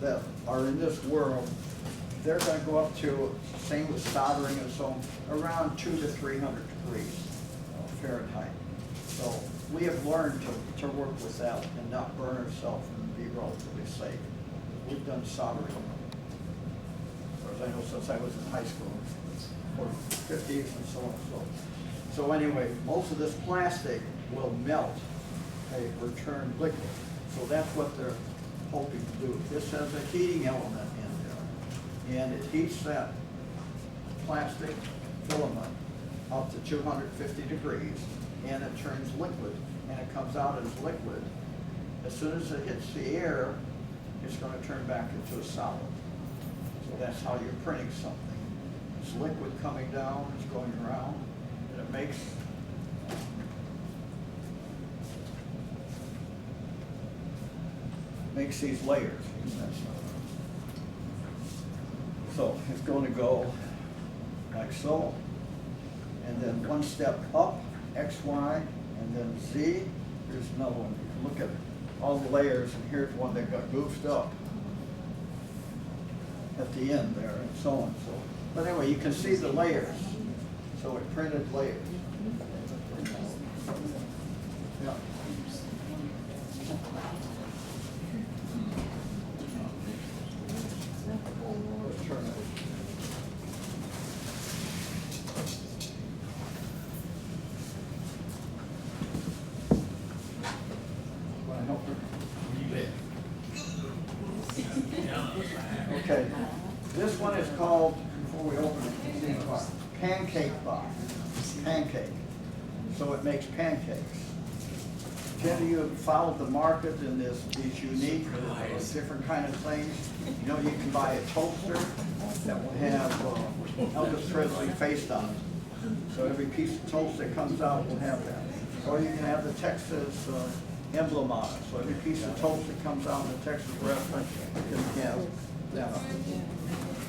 that are in this world, they're gonna go up to, same with soldering and so on, around 200 to 300 degrees Fahrenheit. So we have learned to work with that and not burn ourselves and be relatively safe. We've done soldering, as I know since I was in high school, for 50s and so on. So anyway, most of this plastic will melt or turn liquid. So that's what they're hoping to do. This has a heating element in there, and it heats that plastic filament up to 250 degrees, and it turns liquid, and it comes out as liquid. As soon as it hits the air, it's going to turn back into a solid. So that's how you're printing something. It's liquid coming down, it's going around, and it makes these layers. So it's going to go like so, and then one step up, X, Y, and then Z. Here's another one. You can look at all the layers, and here's one that got goofed up at the end there, and so on. So, but anyway, you can see the layers. So it printed layers. Yeah. Let's turn it. Want to help her? Okay. This one is called, before we open it, Pancakebot. Pancake. So it makes pancakes. Jenny, you have followed the market in these unique, different kind of things. You know, you can buy a toaster that will have Elvis Presley faced on it. So every piece of toast that comes out will have that. Or you can have the Texas emblem on it. So every piece of toast that comes out in the Texas restaurant can have that on it.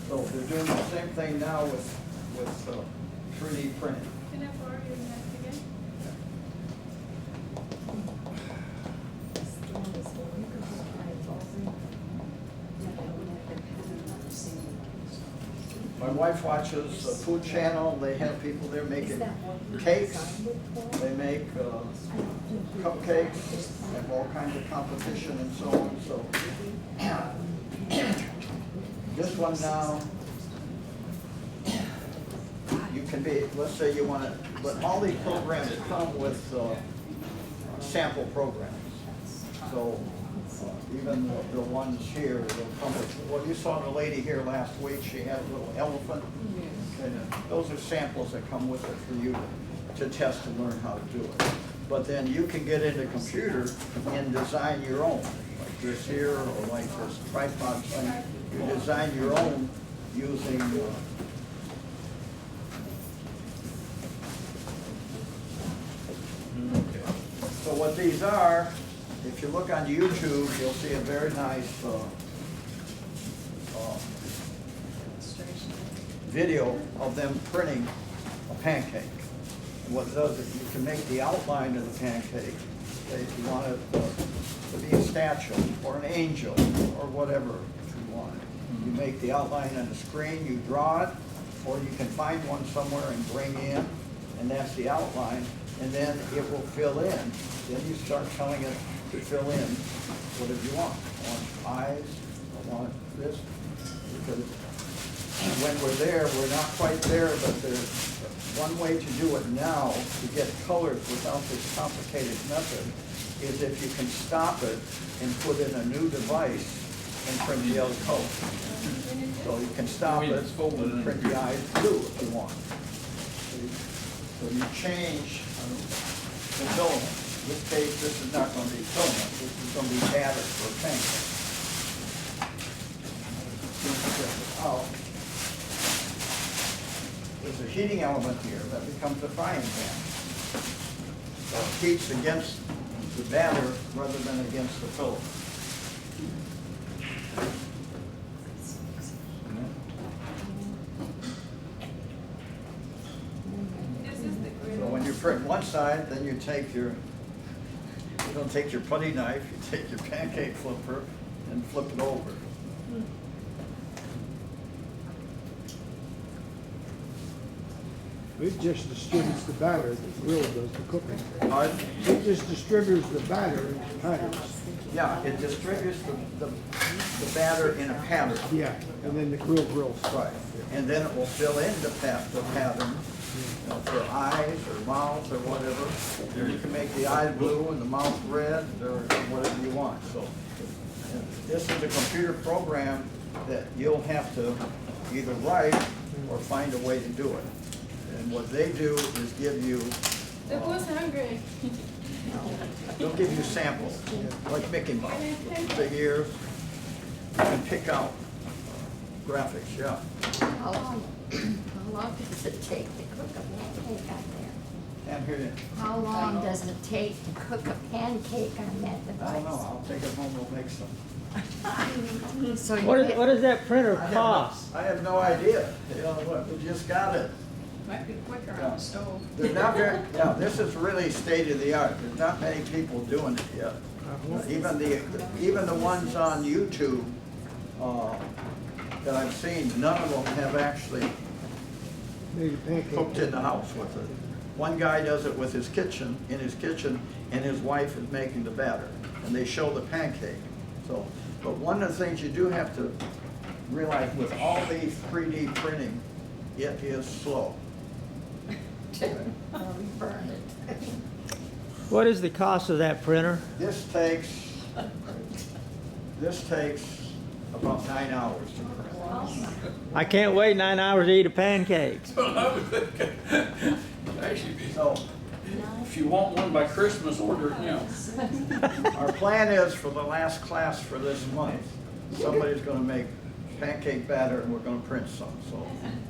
So they're doing the same thing now with 3D printing. Can I borrow your knife again? My wife watches the Food Channel. They have people there making cakes. They make cupcakes. They have all kinds of competition and so on. So this one now, you can be, let's say you want to, but all these programs come with sample programs. So even the ones here, they'll come with, well, you saw the lady here last week, she had a little elephant. And those are samples that come with it for you to test and learn how to do it. But then you can get into computer and design your own, like this here, or like this tripod thing. You design your own using so what these are, if you look on YouTube, you'll see a very nice video of them printing a pancake. And what it does is you can make the outline of the pancake. If you want it to be a statue or an angel or whatever if you want. You make the outline on the screen, you draw it, or you can find one somewhere and bring in, and that's the outline, and then it will fill in. Then you start telling it to fill in whatever you want. I want eyes, I want this, because when we're there, we're not quite there, but there's one way to do it now to get colors without this complicated method is if you can stop it and put in a new device and print the other color. So you can stop it and print the eyes blue if you want. So you change the filament. In this case, this is not going to be filament. This is going to be batter for a pancake. Oh. There's a heating element here that becomes a frying pan. So it heats against the batter rather than against the filament. So when you print one side, then you take your, you don't take your putty knife, you take your pancake flipper and flip it over. It just distributes the batter, the grill does the cooking. Pardon? It just distributes the batter into patterns. Yeah, it distributes the batter in a pattern. Yeah, and then the grill grills. Right, and then it will fill in the pattern, you know, for eyes or mouth or whatever. You can make the eyes blue and the mouth red or whatever you want, so. This is a computer program that you'll have to either write or find a way to do it. And what they do is give you, The who's hungry? they'll give you samples, like Mickey Mouse, with big ears. You can pick out graphics, yeah. How long does it take to cook a pancake on there? And here, How long does it take to cook a pancake on that I don't know, device? I'll take it home, we'll make some. So you What get- does that printer cost? I have no idea, you know, what, we just got it. Might be quicker on the stove. There's not very, yeah, this is really state of the art, there's not many people doing it yet. Even the ones on YouTube, that I've seen, none of them have actually Maybe pancake. cooked in the house with it. One guy does it with his kitchen, in his kitchen, and his wife is making the batter, and they show the pancake. So, but one of the things you do have to realize with all these 3D printing, it is slow. burn it. What is the cost of that printer? This takes about 9 hours to print. I can't wait 9 hours to eat a pancake. Actually, So, if you want one by Christmas, order it now. our plan is for the last class for this month, somebody's gonna make pancake batter and we're gonna print some, so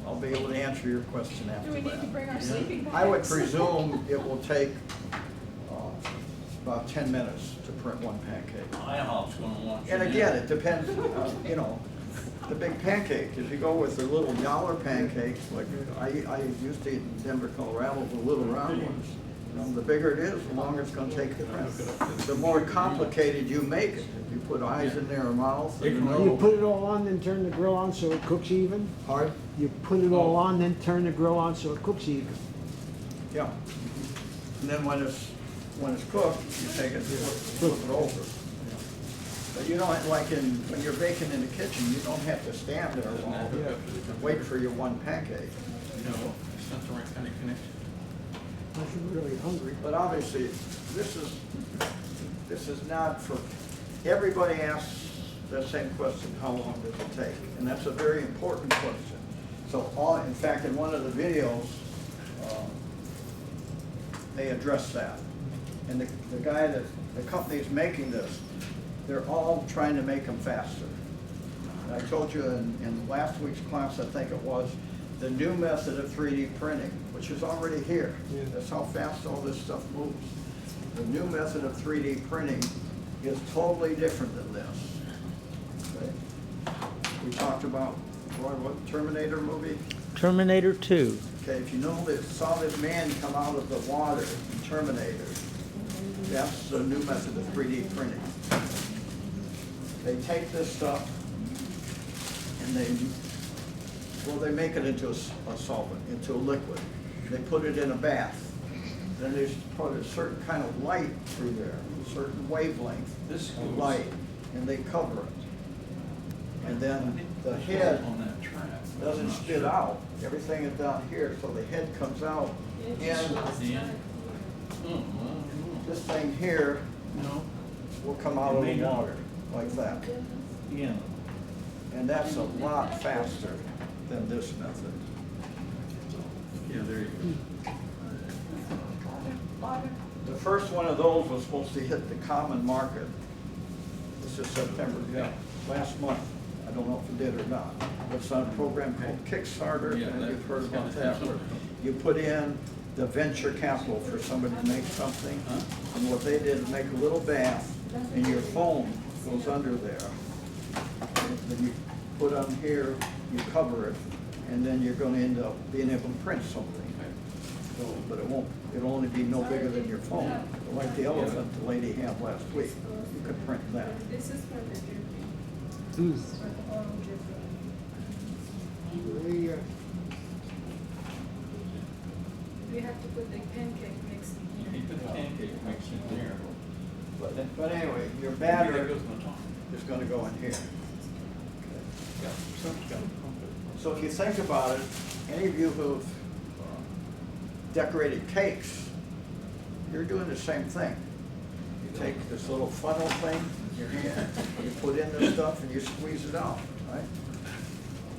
I'll be able to answer your question Do after we need to that. bring our sleeping bags? I would presume it will take about 10 minutes to print one pancake. IHOP's gonna want you. And again, it depends, you know, the big pancake, if you go with the little dollar pancakes, like I used to eat in Denver, Colorado, the little round ones. You know, the bigger it is, the longer it's gonna take to print. The more complicated you make it, if you put eyes in there or mouth. and You nose. put it all on, then turn the grill on so it cooks even? Hard? You put it all on, then turn the grill on so it cooks even? Yeah. And then when it's cooked, you take it, flip it over. But you don't, like when you're baking in the kitchen, you don't have to stand there long, wait for your one pancake. You know, it's not the right kind of connection. Unless you're really hungry. But obviously, this is not for, everybody asks the same question, how long does it take? And that's a very important question. So in fact, in one of the videos, they address that. And the guy that, the company is making this, they're all trying to make them faster. And I told you in last week's class, I think it was, the new method of 3D printing, which is already here. Yeah. That's how fast all this stuff moves. The new method of 3D printing is totally different than this. Okay? We talked about, what, Terminator movie? Terminator 2. Okay, if you know that, saw this man come out of the water in Terminator, that's the new method of 3D printing. They take this stuff and they make it into a solvent, into a liquid. They put it in a bath. Then they put a certain kind of light through there, a certain wavelength of light, and they cover it. And then the head On that track. doesn't spit out. Everything is down here, so the head comes out. And this thing here No, will come out of the water, like that. yeah. And that's a lot faster than this method. Yeah, there you go. The first one of those was supposed to hit the common market. This is September, yeah, last month. I don't know if it did or not. It's on a program called Kickstarter, Yeah, and you've heard about that's that. kinda Where you put in the venture capital for somebody to make something. And what they did is make a little bath, and your phone goes under there. Then you put on here, you cover it, and then you're gonna end up being able to print something. So, but it'll only be no bigger than your phone. Like the elephant the lady had last week, you could print that. This is for the jerky. Mm. For the oil. They, You have to put the pancake mix in You here. put the pancake mix in there. But anyway, your Maybe batter that goes on the top. is gonna go in here. Yeah, something's got to pump it. So if you think about it, any of you who've decorated cakes, you're doing the same thing. You take this little funnel thing in your hand, you put in this stuff and you squeeze it out, right?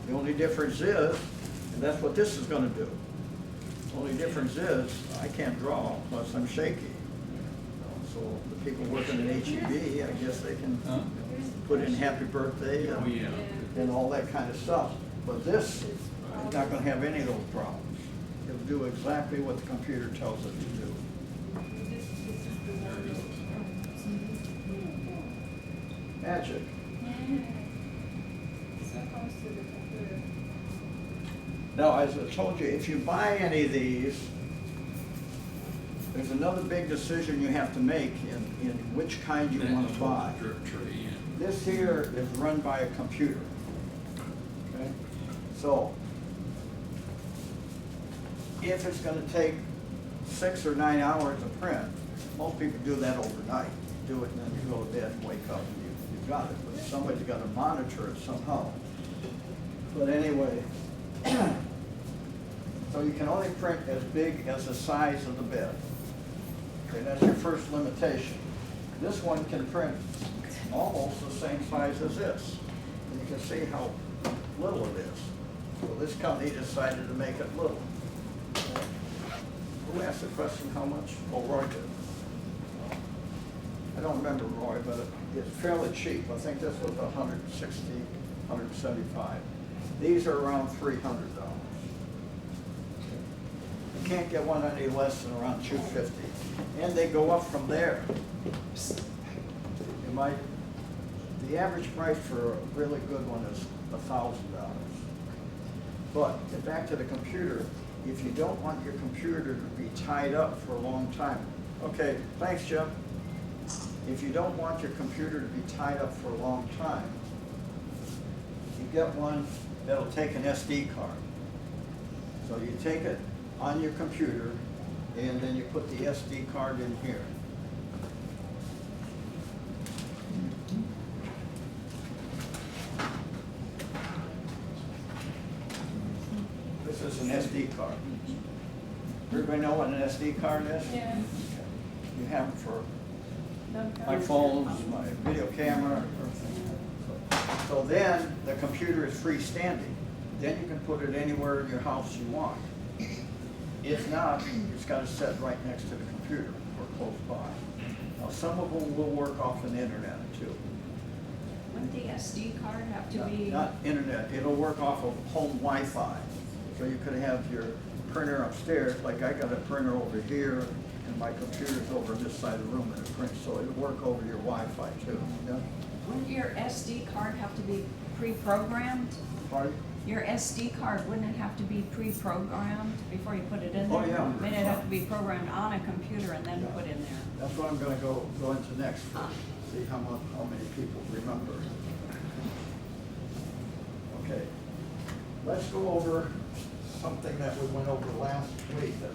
The only difference is, and that's what this is gonna do. The only difference is, I can't draw unless I'm shaky. So the people working in HEB, I guess they can Huh? put in happy birthday Oh, yeah. and all that kind of stuff. But this is not gonna have any of those problems. It'll do exactly what the computer tells it to do. Magic. So close to the computer. Now, as I told you, if you buy any of these, there's another big decision you have to make in which kind you Then want it to goes buy. on the drip tray, yeah. This here is run by a computer. Okay? So, if it's gonna take 6 or 9 hours to print, most people do that overnight. Do it and then you go to bed and wake up and you've got it. But somebody's gotta monitor it somehow. But anyway, so you can only print as big as the size of the bed. Okay, that's your first limitation. This one can print almost the same size as this. And you can see how little it is. So this company decided to make it little. Who asked the question how much? Oh, Roy did. I don't remember Roy, but it's fairly cheap. I think this was $160, $175. These are around $300. You can't get one any less than around $250. And they go up from there. The average price for a really good one is $1,000. But get back to the computer. If you don't want your computer to be tied up for a long time, okay, thanks, Jim. If you don't want your computer to be tied up for a long time, you get one that'll take an SD card. So you take it on your computer, and then you put the SD card in here. This is an SD card. Everybody know what an SD card is? Yeah. You have them for No, my phones, my video camera, everything. So then, the computer is freestanding. Then you can put it anywhere in your house you want. If not, it's gotta sit right next to the computer or close by. Now, some of them will work off an internet too. Wouldn't the SD card have to be? Not internet, it'll work off of home Wi-Fi. So you could have your printer upstairs, like I got a printer over here, and my computer's over this side of the room and it prints, so it'll work over your Wi-Fi too. Yeah? Wouldn't your SD card have to be pre-programmed? Pardon? Your SD card, wouldn't it have to be pre-programmed before you put it in there? Oh, yeah. I mean, it'd have to be programmed on a computer and then Yeah. put in there. That's what I'm gonna go into next, see how many people remember. Okay, let's go over something that we went over last week that